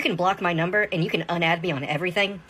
can block my number and you can unadd me on everything,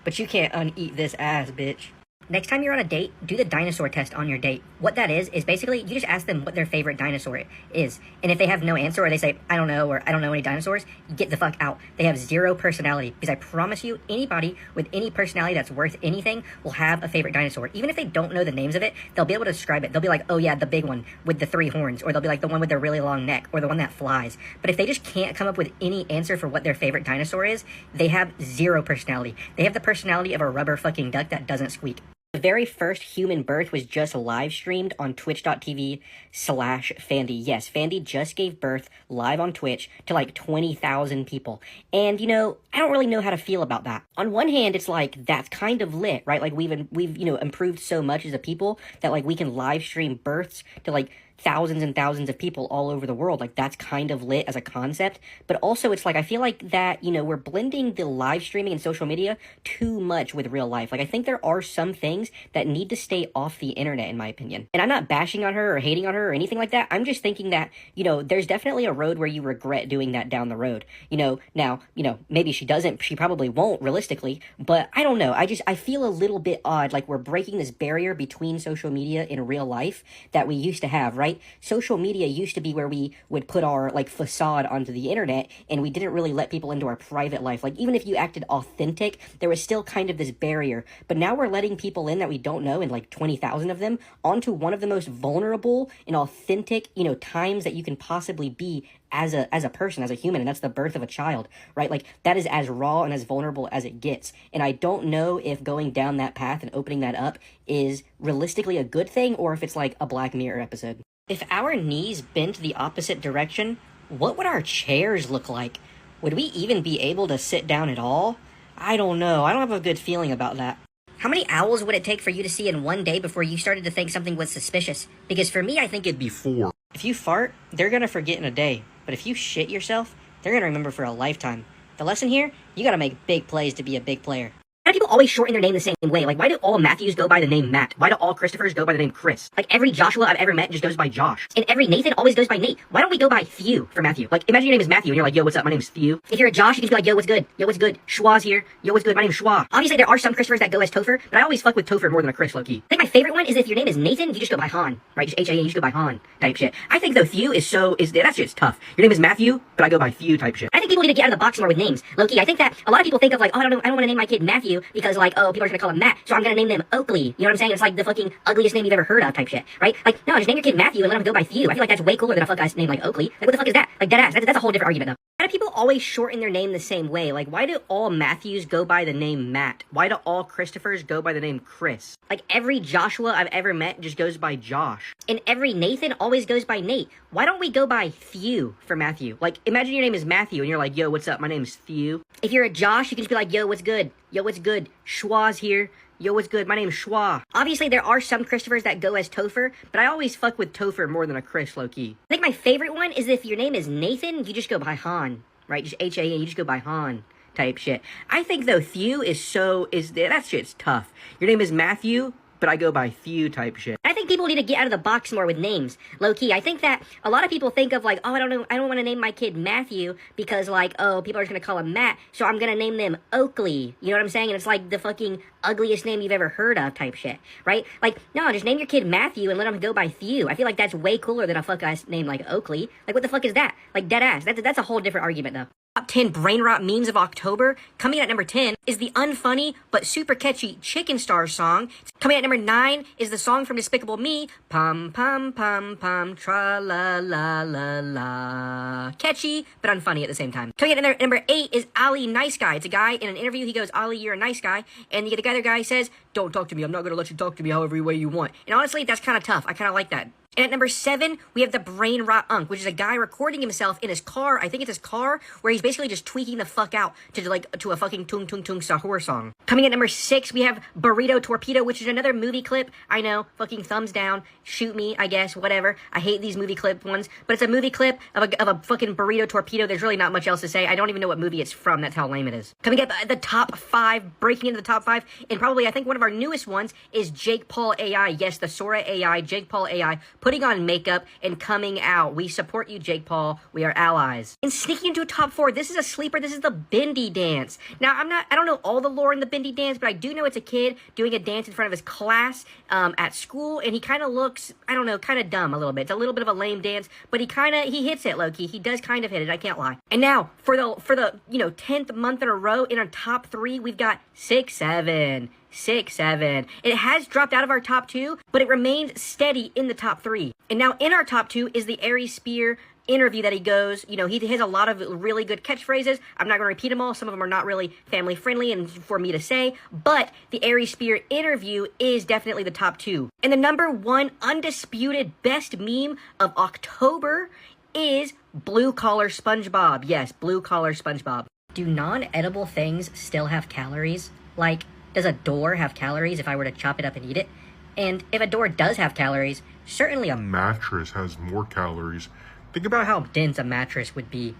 but you can't uneat this ass, bitch. Next time you're on a date, do the dinosaur test on your date. What that is basically you just ask them what their favorite dinosaur is. And if they have no answer or they say, I don't know, or I don't know any dinosaurs, get the fuck out. They have zero personality. Because I promise you, anybody with any personality that's worth anything will have a favorite dinosaur. Even if they don't know the names of it, they'll be able to describe it. They'll be like, oh yeah, the big one with the 3 horns. Or they'll be like the one with the really long neck. Or the one that flies. But if they just can't come up with any answer for what their favorite dinosaur is, they have zero personality. They have the personality of a rubber fucking duck that doesn't squeak. The very first human birth was just live streamed on twitch.tv/Fandy. Yes, Fandy just gave birth live on Twitch to like 20,000 people. And, you know, I don't really know how to feel about that. On one hand, it's like, that's kind of lit, right? Like we've you know, improved so much as a people that like we can live stream births to like thousands and thousands of people all over the world. Like that's kind of lit as a concept. But also it's like, I feel like that, you know, we're blending the live streaming and social media too much with real life. Like I think there are some things that need to stay off the internet, in my opinion. And I'm not bashing on her or hating on her or anything like that. I'm just thinking that, you know, there's definitely a road where you regret doing that down the road. You know, now, you know, maybe she doesn't, she probably won't realistically, but I don't know. I feel a little bit odd. Like we're breaking this barrier between social media and real life that we used to have, right? Social media used to be where we would put our like facade onto the internet and we didn't really let people into our private life. Like even if you acted authentic, there was still kind of this barrier. But now we're letting people in that we don't know, and like 20,000 of them, onto one of the most vulnerable and authentic, you know, times that you can possibly be as a person, as a human, and that's the birth of a child, right? Like that is as raw and as vulnerable as it gets. And I don't know if going down that path and opening that up is realistically a good thing or if it's like a Black Mirror episode. If our knees bent the opposite direction, what would our chairs look like? Would we even be able to sit down at all? I don't know. I don't have a good feeling about that. How many owls would it take for you to see in one day before you started to think something was suspicious? Because for me, I think it'd be 4. If you fart, they're gonna forget in a day. But if you shit yourself, they're gonna remember for a lifetime. The lesson here, you gotta make big plays to be a big player. Why do people always shorten their name the same way? Like, why do all Matthews go by the name Matt? Why do all Christophers go by the name Chris? Like, every Joshua I've ever met just goes by Josh. And every Nathan always goes by Nate. Why don't we go by Thew for Matthew? Like, imagine your name is Matthew and you're like, yo, what's up? My name's Thew. If you're a Josh, you can just be like, yo, what's good? Yo, what's good? Schwa's here. Yo, what's good? My name's Schwa. Obviously, there are some Christophers that go as Topher, but I always fuck with Topher more than a Chris, low-key. I think my favorite one is if your name is Nathan, you just go by Han, right? Just H-A-N, you just go by Han type shit. I think, though, Thew that shit's tough. Your name is Matthew, but I go by Thew type shit. I think people need to get out of the box more with names. Low-key, I think that a lot of people think of like, oh, I don't want to name my kid Matthew because like, oh, people are going to call him Matt, so I'm going to name them Oakley. You know what I'm saying? It's like the fucking ugliest name you've ever heard of type shit, right? Like, no, just name your kid Matthew and let him go by Thew. I feel like that's way cooler than a fuck ass name like Oakley. Like, what the fuck is that? Like, deadass. That's a whole different argument, though. Why do people always shorten their name the same way? Like, why do all Matthews go by the name Matt? Why do all Christophers go by the name Chris? Like, every Joshua I've ever met just goes by Josh. And every Nathan always goes by Nate. Why don't we go by Thew for Matthew? Like, imagine your name is Matthew and you're like, yo, what's up? My name's Thew. If you're a Josh, you can just be like, yo, what's good? Yo, what's good? Schwa's here. Yo, what's good? My name's Schwa. Obviously, there are some Christophers that go as Topher, but I always fuck with Topher more than a Chris, low-key. I think my favorite one is if your name is Nathan, you just go by Han, right? Just H-A-N, you just go by Han type shit. I think, though, Thew that shit's tough. Your name is Matthew, but I go by Thew type shit. I think people need to get out of the box more with names, low-key. I think that a lot of people think of like, oh, I don't want to name my kid Matthew because like, oh, people are just going to call him Matt, so I'm going to name them Oakley. You know what I'm saying? And it's like the fucking ugliest name you've ever heard of type shit, right? Like, no, just name your kid Matthew and let him go by Thew. I feel like that's way cooler than a fuck-ass name like Oakley. Like, what the fuck is that? Like, deadass. That's a whole different argument, though. Top 10 brain rot memes of October. Coming in at number 10 is the unfunny but super catchy Chicken Star song. Coming at number 9 is the song from Despicable Me, Pum Pum Pum Pum Tra La La La La. Catchy but unfunny at the same time. Coming in at number 8 is Ali Nice Guy. It's a guy in an interview. He goes, Ali, you're a nice guy. And the other guy says, don't talk to me. I'm not gonna let you talk to me however way you want. And honestly, that's kind of tough. I kind of like that. And at number 7, we have the Brain Rot Unk, which is a guy recording himself in his car. I think it's his car, where he's basically just tweaking the fuck out to a fucking Tung Tung Tung Sahur song. Coming at number 6, we have Burrito Torpedo, which is another movie clip. I know, fucking thumbs down, shoot me, I guess, whatever. I hate these movie clip ones, but it's a movie clip of a fucking Burrito Torpedo. There's really not much else to say. I don't even know what movie it's from. That's how lame it is. Coming up at the top 5, breaking into the top 5, and probably I think one of our newest ones is Jake Paul AI. Yes, the Sora AI, Jake Paul AI, putting on makeup, and coming out. We support you, Jake Paul. We are allies. And sneaking into a top 4, this is a sleeper. This is the Bendy dance. Now, I don't know all the lore in the Bendy dance, but I do know it's a kid doing a dance in front of his class at school, and he kind of looks, I don't know, kind of dumb a little bit. It's a little bit of a lame dance, but he hits it, low-key. He does kind of hit it, I can't lie. And now, for the 10th month in a row, in our top 3, we've got 6'7". 6'7". It has dropped out of our top 2, but it remains steady in the top 3. And now in our top 2 is the Aries Spear interview that he goes. He has a lot of really good catchphrases. I'm not going to repeat them all. Some of them are not really family friendly and for me to say, but the Aries Spear interview is definitely the top 2. And the number 1 undisputed best meme of October is Blue Collar SpongeBob. Yes, Blue Collar SpongeBob. Do non-edible things still have calories? Like, does a door have calories if I were to chop it up and eat it? And if a door does have calories, certainly a mattress has more calories. Think about how dense a mattress would be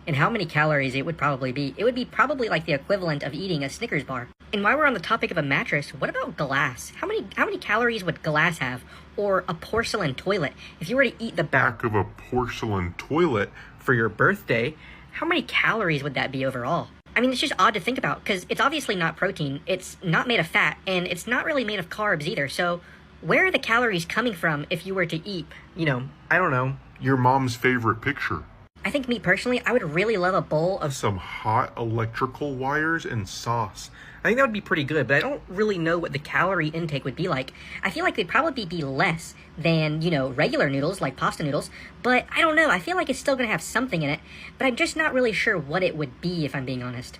and how many calories it would probably be. It would be probably like the equivalent of eating a Snickers bar. And while we're on the topic of a mattress, what about glass? How many calories would glass have? Or a porcelain toilet? If you were to eat the back of a porcelain toilet for your birthday, how many calories would that be overall? I mean, it's just odd to think about, because it's obviously not protein, it's not made of fat, and it's not really made of carbs either, so where are the calories coming from if you were to eat, I don't know, your mom's favorite picture? I think me personally, I would really love a bowl of some hot electrical wires and sauce. I think that would be pretty good, but I don't really know what the calorie intake would be like. I feel like they'd probably be less than, regular noodles, like pasta noodles, but I don't know. I feel like it's still going to have something in it, but I'm just not really sure what it would be, if I'm being honest.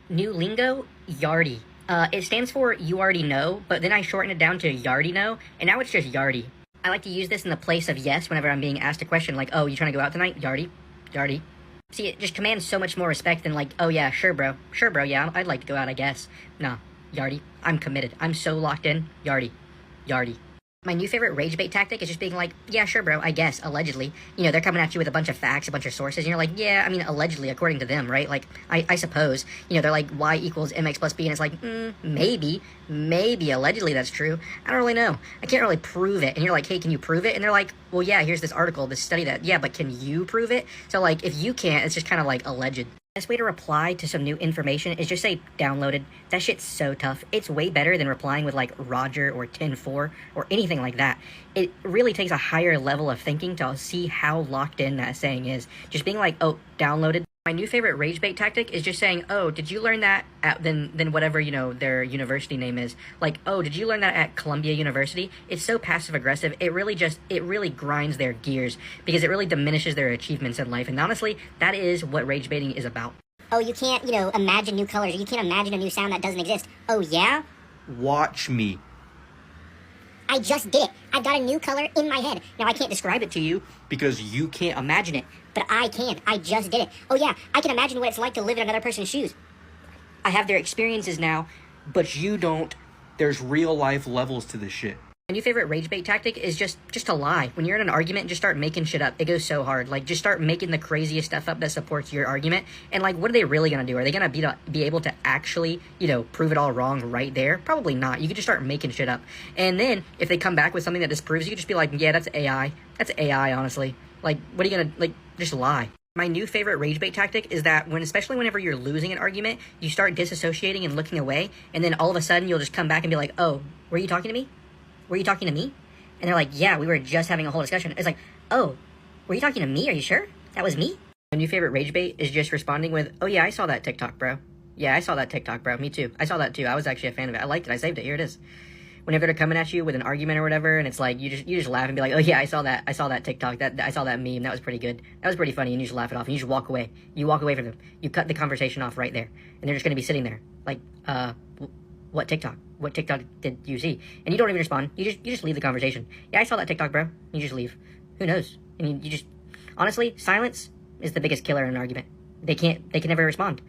New lingo, Yardy. It stands for you already know, but then I shortened it down to Yardy know, and now it's just Yardy. I like to use this in the place of yes whenever I'm being asked a question like, oh, you trying to go out tonight? Yardy. Yardy. See, it just commands so much more respect than like, oh yeah, sure bro, yeah, I'd like to go out, I guess. Nah, Yardy, I'm committed. I'm so locked in. Yardy. Yardy. My new favorite rage bait tactic is just being like, yeah, sure bro, I guess, allegedly. They're coming at you with a bunch of facts, a bunch of sources, and you're like, yeah, I mean, allegedly, according to them, right? Like, I suppose. They're like, y equals mx plus b, and it's like, maybe, allegedly that's true. I don't really know. I can't really prove it. And you're like, hey, can you prove it? And they're like, well, yeah, here's this article, this study that, yeah, but can you prove it? So, like, if you can't, it's just kind of like alleged. Best way to reply to some new information is just say downloaded. That shit's so tough. It's way better than replying with like Roger or 10-4 or anything like that. It really takes a higher level of thinking to see how locked in that saying is. Just being like, oh, downloaded. My new favorite rage bait tactic is just saying, oh, did you learn that at then whatever, their university name is. Like, oh, did you learn that at Columbia University? It's so passive aggressive. It really grinds their gears because it really diminishes their achievements in life. And honestly, that is what rage baiting is about. Oh, you can't, imagine new colors. You can't imagine a new sound that doesn't exist. Oh, yeah? Watch me. I just did it. I've got a new color in my head. Now, I can't describe it to you because you can't imagine it. But I can. I just did it. Oh, yeah, I can imagine what it's like to live in another person's shoes. I have their experiences now, but you don't. There's real life levels to this shit. My new favorite rage bait tactic is just to lie. When you're in an argument, just start making shit up. It goes so hard. Like, just start making the craziest stuff up that supports your argument. And, like, what are they really going to do? Are they going to be able to actually, prove it all wrong right there? Probably not. You could just start making shit up. And then, if they come back with something that disproves, you could just be like, yeah, that's AI. That's AI, honestly. Like, what are you going to, just lie? My new favorite rage bait tactic is that especially whenever you're losing an argument, you start disassociating and looking away. And then all of a sudden, you'll just come back and be like, oh, were you talking to me? Were you talking to me? And they're like, yeah, we were just having a whole discussion. It's like, oh, were you talking to me? Are you sure? That was me? My new favorite rage bait is just responding with, oh yeah, I saw that TikTok, bro. Yeah, I saw that TikTok, bro. Me too. I saw that too. I was actually a fan of it. I liked it. I saved it. Here it is. Whenever they're coming at you with an argument or whatever, and it's like, you just laugh and be like, oh yeah, I saw that TikTok. I saw that meme. That was pretty good. That was pretty funny. And you just laugh it off and you just walk away. You walk away from them. You cut the conversation off right there. And they're just going to be sitting there like, what TikTok? What TikTok did you see? And you don't even respond. You just leave the conversation. Yeah, I saw that TikTok, bro. You just leave. Who knows? And you just, honestly, silence is the biggest killer in an argument. They can never respond.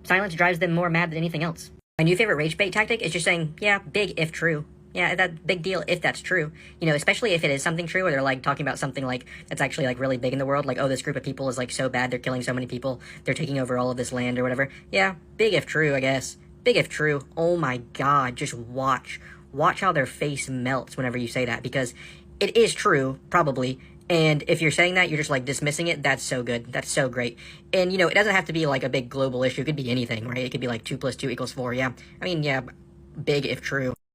Silence drives them more mad than anything else. My new favorite rage bait tactic is just saying, yeah, big if true. Yeah, that big deal if that's true. Especially if it is something true, or they're like talking about something like that's actually like really big in the world. Like, oh, this group of people is like so bad, they're killing so many people, they're taking over all of this land or whatever. Yeah, big if true, I guess. Big if true. Oh my god, just watch how their face melts whenever you say that, because it is true, probably. And if you're saying that, you're just like dismissing it. That's so good. That's so great. And it doesn't have to be like a big global issue. It could be anything, right? It could be like 2 + 2 = 4. Yeah. I mean, yeah, big if true.